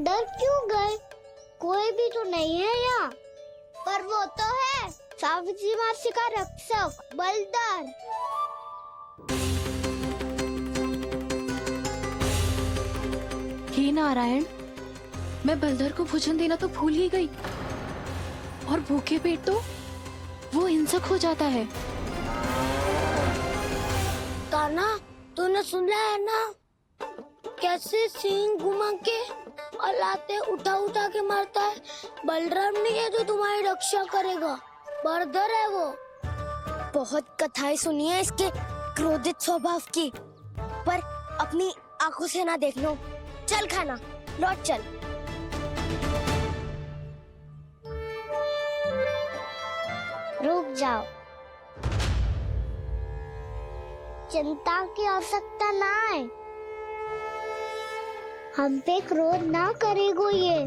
अंदर क्यों गए? कोई भी तो नहीं है यहाँ। पर वो तो है, सावित्री मासी का रक्षक बलदार। हे नारायण, मैं बलधर को भोजन देना तो भूल ही गई, और भूखे पेट तो वो हिंसक हो जाता है। कान्हा, तूने सुना है ना कैसे सींग घुमा के और लाते उठा उठा के मारता है? बलराम नहीं है जो तुम्हारी रक्षा करेगा, बलधर है वो। बहुत कथाएं सुनी है इसके क्रोधित स्वभाव की, पर अपनी आंखों से ना देख लो। चल खाना, लौट चल। रुक जाओ, चिंता की आवश्यकता ना है। हम पे क्रोध ना करेगो ये।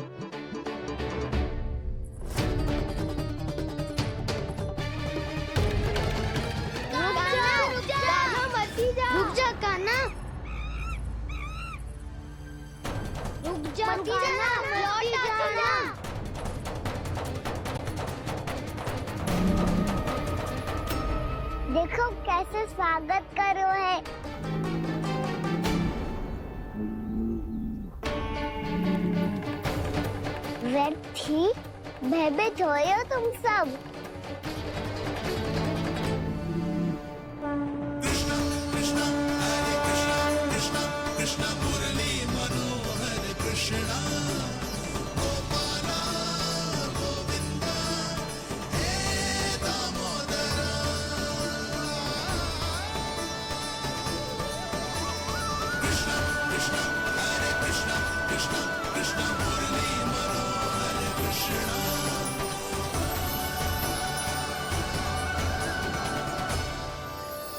रुक जा कान्हा, रुक जा कान्हा, लौट जाना। देखो कैसे स्वागत करो है। व्यर्थी भयभीत हो तुम सब।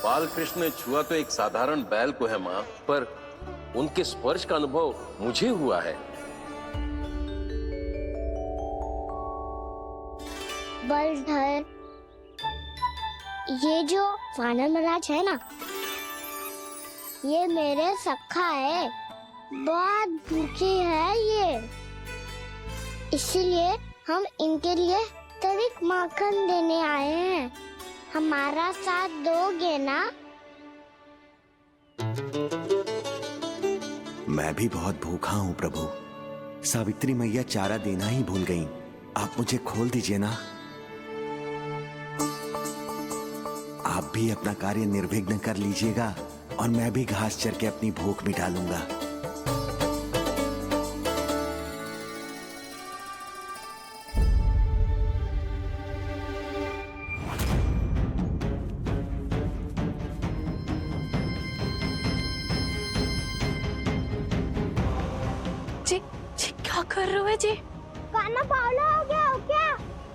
बाल कृष्ण ने छुआ तो एक साधारण बैल को है माँ, पर उनके स्पर्श का अनुभव मुझे हुआ है। बलधर, ये जो वानर महाराज है ना, ये मेरे सखा है, बहुत भूखे है ये, इसीलिए हम इनके लिए तनिक माखन देने आए हैं। हमारा साथ दोगे ना? मैं भी बहुत भूखा हूँ प्रभु। सावित्री मैया चारा देना ही भूल गईं। आप मुझे खोल दीजिए ना। आप भी अपना कार्य निर्विघ्न कर लीजिएगा और मैं भी घास चर के अपनी भूख मिटा लूंगा। क्या कर रहे हो जी? कान्हा पावला हो गया हो क्या?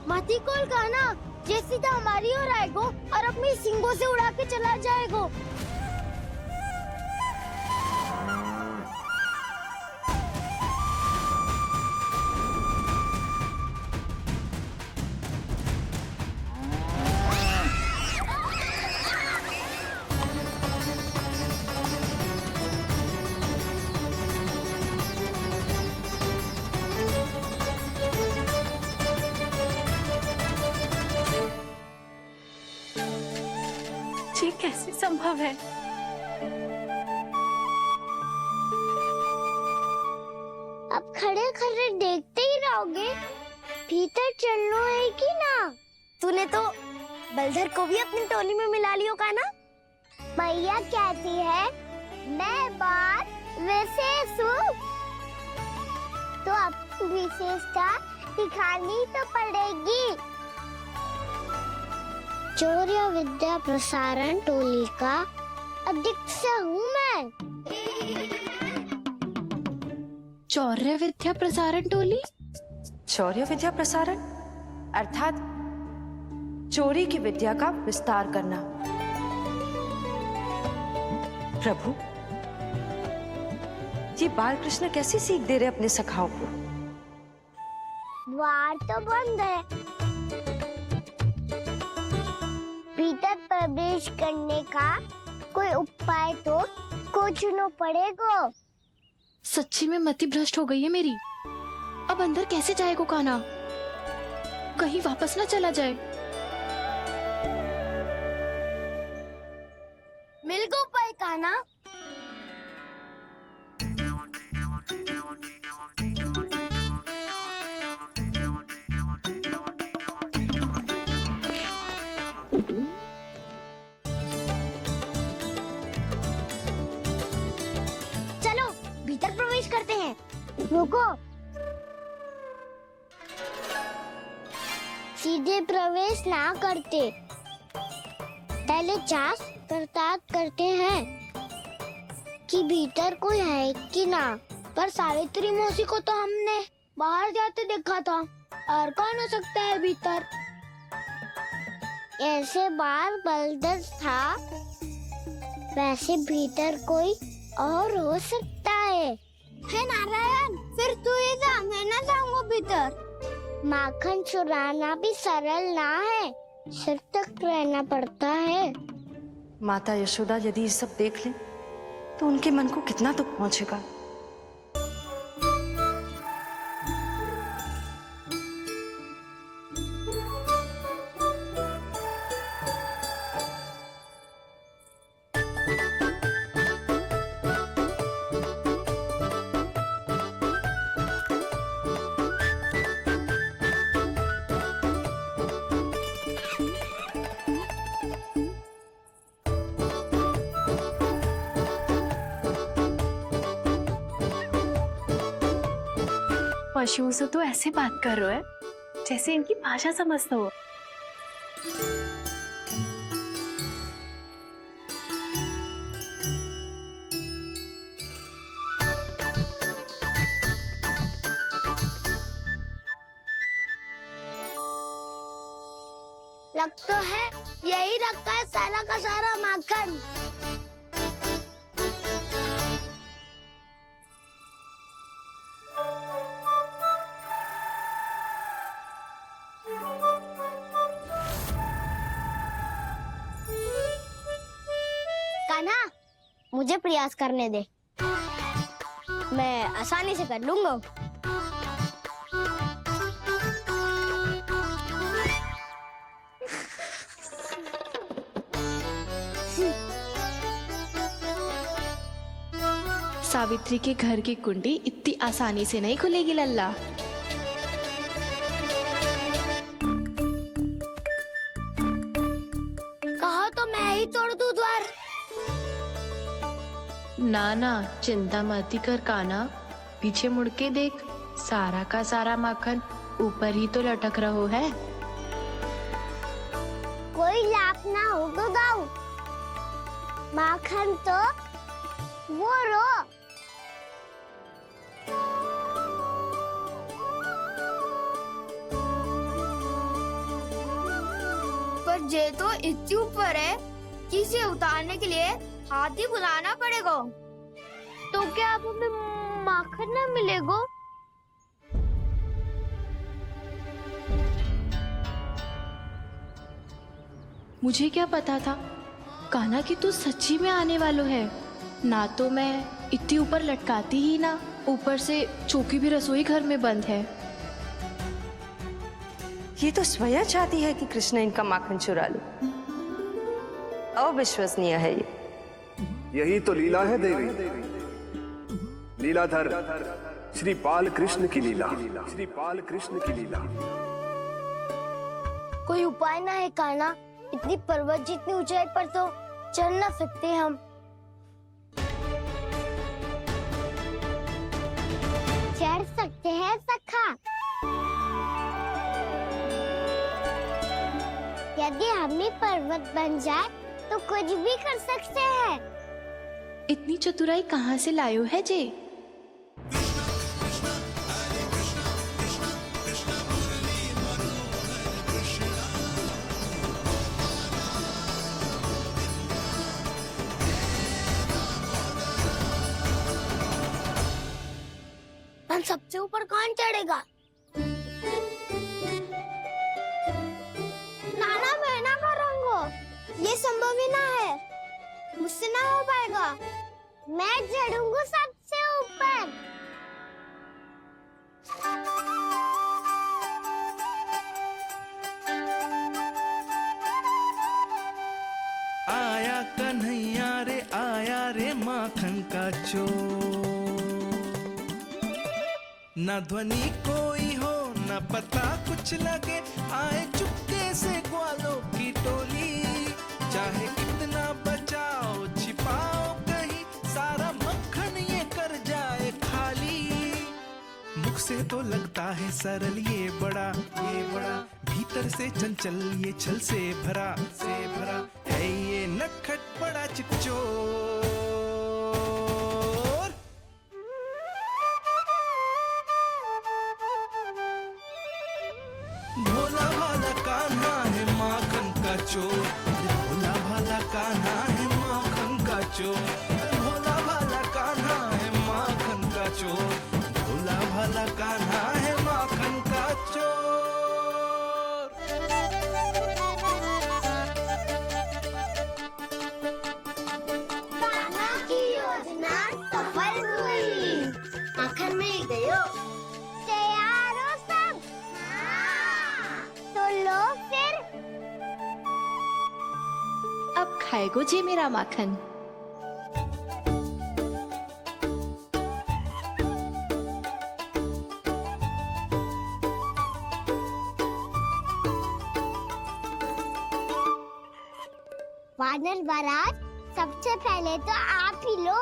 मती कोल कान्हा, जे सीधा हमारी ओर आएगो और अपनी सींगों से उड़ा के चला जाएगो। ये कैसे संभव है? अब खड़े खड़े देखते ही रहोगे? भीतर चलना है कि ना? तूने तो बलधर को भी अपनी टोली में मिला लियो का ना? भैया कहती है मैं बात विशेष हूँ, तो अब विशेषता दिखानी तो पड़ेगी। चौर्य विद्या प्रसारण टोली का अध्यक्ष हूँ मैं। चौर्य विद्या प्रसारण टोली? चौर्य विद्या प्रसारण अर्थात चोरी की विद्या का विस्तार करना। प्रभु, ये बाल कृष्ण कैसी सीख दे रहे अपने सखाओं को? द्वार तो बंद है, भीतर प्रवेश करने का कोई उपाय तो खोजना पड़ेगा। सच्ची में मति भ्रष्ट हो गई है मेरी। अब अंदर कैसे जाएगा कान्हा? कहीं वापस ना चला जाए। मिल गो पाए कान्हा। चलो भीतर प्रवेश करते हैं। रुको, सीधे प्रवेश ना करते, पहले जांच पड़ताल करते हैं कि भीतर कोई है कि ना। पर सावित्री मौसी को तो हमने बाहर जाते देखा था, और कौन हो सकता है भीतर? ऐसे बार बलदर था, वैसे भीतर कोई और हो सकता है। हे नारायण, फिर तू ही जा, मैं ना जाऊंगा भीतर। माखन चुराना भी सरल ना है, सिर तक रहना पड़ता है। माता यशोदा यदि ये सब देख लें तो उनके मन को कितना दुख पहुंचेगा। पशुओं से तो ऐसे बात कर रहे हो जैसे इनकी भाषा समझते हो। लग तो है यही रखा है सारा का सारा माखन। कान्हा, मुझे प्रयास करने दे, मैं आसानी से कर लूंगा। सावित्री के घर की कुंडी इतनी आसानी से नहीं खुलेगी लल्ला। कहो तो मैं ही तोड़ दूं द्वार। ना ना, चिंता मत ही कर कान्हा, पीछे मुड़ के देख, सारा का सारा माखन ऊपर ही तो लटक रहो है। कोई लाभ ना हो तो दाऊ, माखन तो वो रो। पर जे तो इतनी ऊपर है कि इसे उतारने के लिए हाथी बुलाना पड़ेगा। तो क्या अब हमें माखन ना मिलेगा? मुझे क्या पता था कान्हा कि तू सच्ची में आने वालो है। ना तो मैं इतनी ऊपर लटकाती ही ना, ऊपर से चौकी भी रसोई घर में बंद है। ये तो स्वयं चाहती है कि कृष्ण इनका माखन चुरा ले। अविश्वसनीय है ये। यही तो लीला है देवी, लीलाधर श्री बाल कृष्ण की लीला, श्री बाल कृष्ण की लीला। कोई उपाय ना है कान्हा? इतनी पर्वत जितनी ऊंचाई पर तो चढ़ ना सकते हम। चढ़ सकते हैं सखा, यदि हम ही पर्वत बन जाए तो कुछ भी कर सकते हैं। इतनी चतुराई कहाँ से लायो है जे? हम सबसे ऊपर कौन चढ़ेगा? नाना मैं ना करूँगा, ये संभव ही ना है, मुझसे ना हो पाएगा। मैं चढ़ूंगा सबसे ऊपर। चोर। न ध्वनि कोई हो न पता कुछ लगे, आए चुपके से ग्वालों की टोली। चाहे कितना बचाओ छिपाओ कहीं, सारा मक्खन ये कर जाए खाली। मुख से तो लगता है सरल ये बड़ा भीतर से चंचल ये छल से भरा है ये नटखट बड़ा चिकचोर। भोला भाला कान्हा है माखन का चोर, भोला भाला कान्हा है माखन का चोर, भोला भाला कान्हा है माखन का चोर, भोला भाला कान्हा है माखन का चोर। कान्हा की योजना सफल हुई, माखन मिल गयो। तैयार हो सब? तो लो फिर। अब खाएगो जी मेरा माखन। वानर बारात, सबसे पहले तो आप ही लो।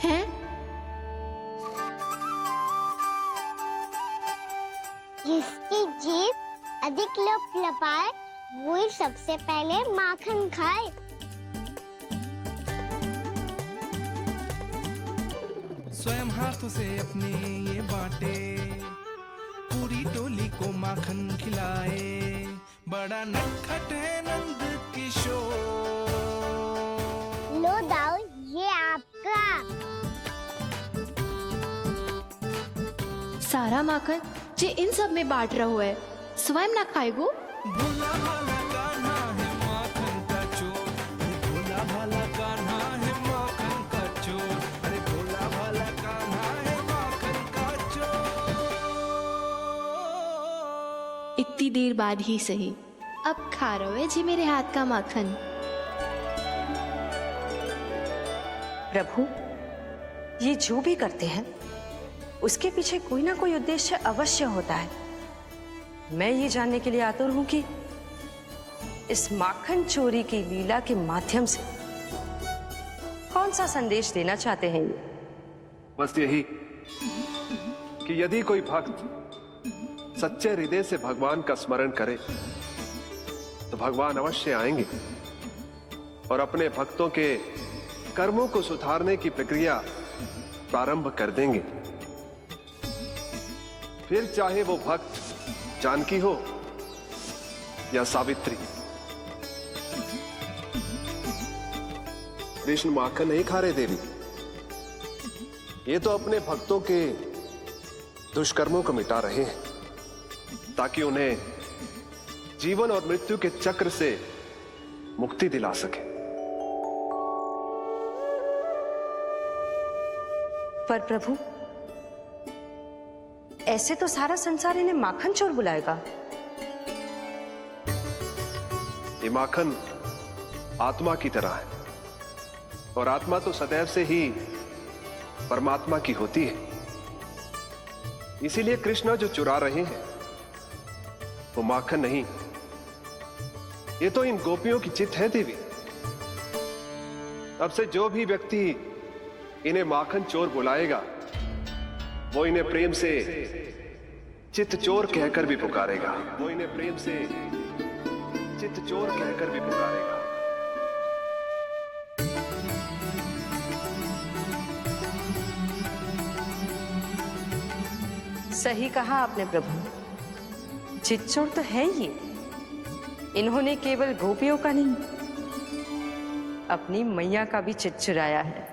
हैं? जिसकी जीभ अधिक लपलपाए वही सबसे पहले माखन खाए। स्वयं हाथों से अपने ये बांटे, पूरी टोली को माखन खिलाए, बड़ा नटखट है नंद किशोर। लो दाऊ, ये आपका। सारा माखन जे इन सब में बांट रहो है, स्वयं ना खाएगो। भोला भाला कान्हा है माखन का चोर, भोला भाला कान्हा है माखन का चोर, अरे भोला भाला कान्हा है माखन का चोर। इतनी देर बाद ही सही, अब खा रहो है जी मेरे हाथ का माखन। प्रभु, ये जो भी करते हैं उसके पीछे कोई ना कोई उद्देश्य अवश्य होता है। मैं ये जानने के लिए आतुर हूं कि इस माखन चोरी की लीला के माध्यम से कौन सा संदेश देना चाहते हैं ये। बस यही कि यदि कोई भक्त सच्चे हृदय से भगवान का स्मरण करे तो भगवान अवश्य आएंगे और अपने भक्तों के कर्मों को सुधारने की प्रक्रिया प्रारंभ कर देंगे। फिर चाहे वो भक्त जानकी हो या सावित्री। कृष्ण माखन नहीं खा रहे देवी, ये तो अपने भक्तों के दुष्कर्मों को मिटा रहे हैं ताकि उन्हें जीवन और मृत्यु के चक्र से मुक्ति दिला सके। पर प्रभु, ऐसे तो सारा संसार इन्हें माखन चोर बुलाएगा। ये माखन आत्मा की तरह है और आत्मा तो सदैव से ही परमात्मा की होती है। इसीलिए कृष्ण जो चुरा रहे हैं वो माखन नहीं, ये तो इन गोपियों की चित है देवी। अब से जो भी व्यक्ति इन्हें माखन चोर बुलाएगा वो इन्हें प्रेम से चित चोर कहकर भी पुकारेगा, वो इन्हें प्रेम से चित चोर कहकर भी पुकारेगा। सही कहा आपने प्रभु, चित चोर तो है ये। इन्होंने केवल गोपियों का नहीं, अपनी मैया का भी चित चुराया है।